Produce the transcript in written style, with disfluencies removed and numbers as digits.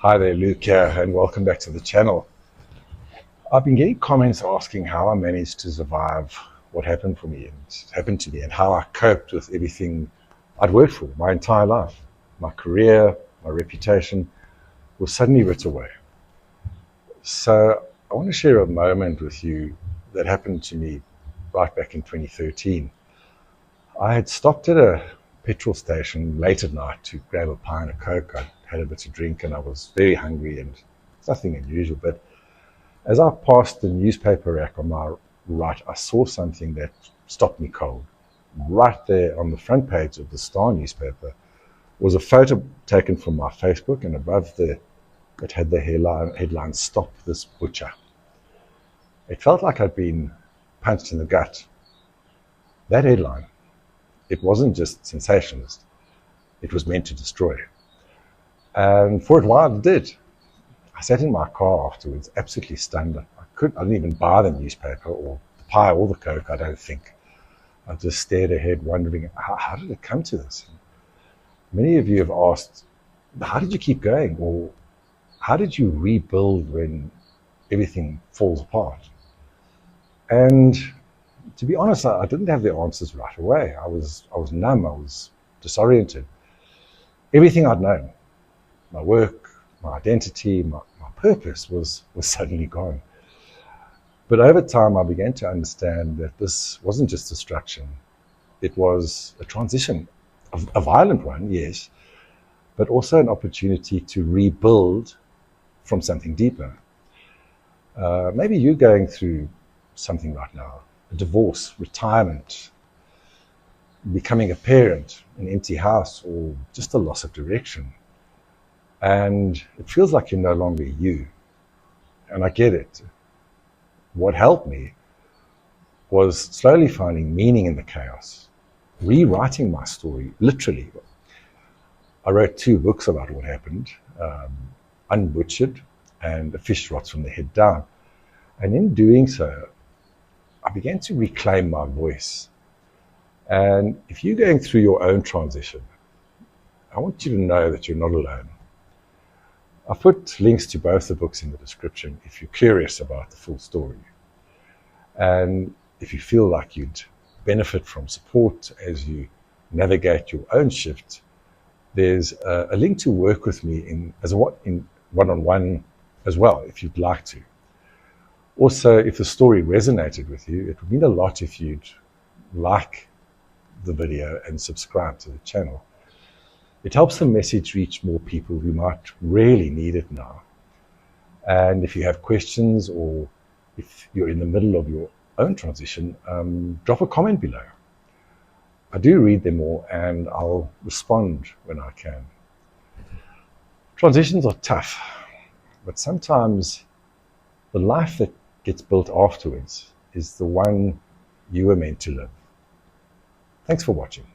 Hi there, Luke here, and welcome back to the channel. I've been getting comments asking how I managed to survive what happened to me, and how I coped with everything I'd worked for my entire life. My career, my reputation was suddenly ripped away. So I want to share a moment with you that happened to me right back in 2013. I had stopped at a petrol station late at night to grab a pie and a Coke. I had a bit to drink and I was very hungry, and it's nothing unusual. But as I passed the newspaper rack on my right, I saw something that stopped me cold. Right there on the front page of the Star newspaper was a photo taken from my Facebook, and above it had the headline, "Stop This Butcher." It felt like I'd been punched in the gut. That headline, it wasn't just sensationalist, it was meant to destroy. And for a while it did. I sat in my car afterwards, absolutely stunned. I didn't even buy the newspaper or the pie or the Coke, I don't think. I just stared ahead, wondering, how did it come to this? Many of you have asked, how did you keep going? Or how did you rebuild when everything falls apart? And to be honest, I didn't have the answers right away. I was numb, I was disoriented. Everything I'd known, my work, my identity, my purpose was suddenly gone. But over time, I began to understand that this wasn't just destruction. It was a transition, a violent one, yes, but also an opportunity to rebuild from something deeper. Maybe you're going through something right now, a divorce, retirement, becoming a parent, an empty house, or just a loss of direction. And it feels like you're no longer you. And I get it. What helped me was slowly finding meaning in the chaos, rewriting my story, literally. I wrote 2 books about what happened, Unbutchered and A Fish Rots from the Head Down. And in doing so, I began to reclaim my voice. And if you're going through your own transition, I want you to know that you're not alone. I've put links to both the books in the description if you're curious about the full story. And if you feel like you'd benefit from support as you navigate your own shift, there's a link to work with me in one-on-one as well, if you'd like to. Also, if the story resonated with you, it would mean a lot if you'd like the video and subscribe to the channel. It helps the message reach more people who might really need it now. And if you have questions, or if you're in the middle of your own transition, drop a comment below. I do read them all and I'll respond when I can. Transitions are tough, but sometimes the life that gets built afterwards is the one you were meant to live. Thanks for watching.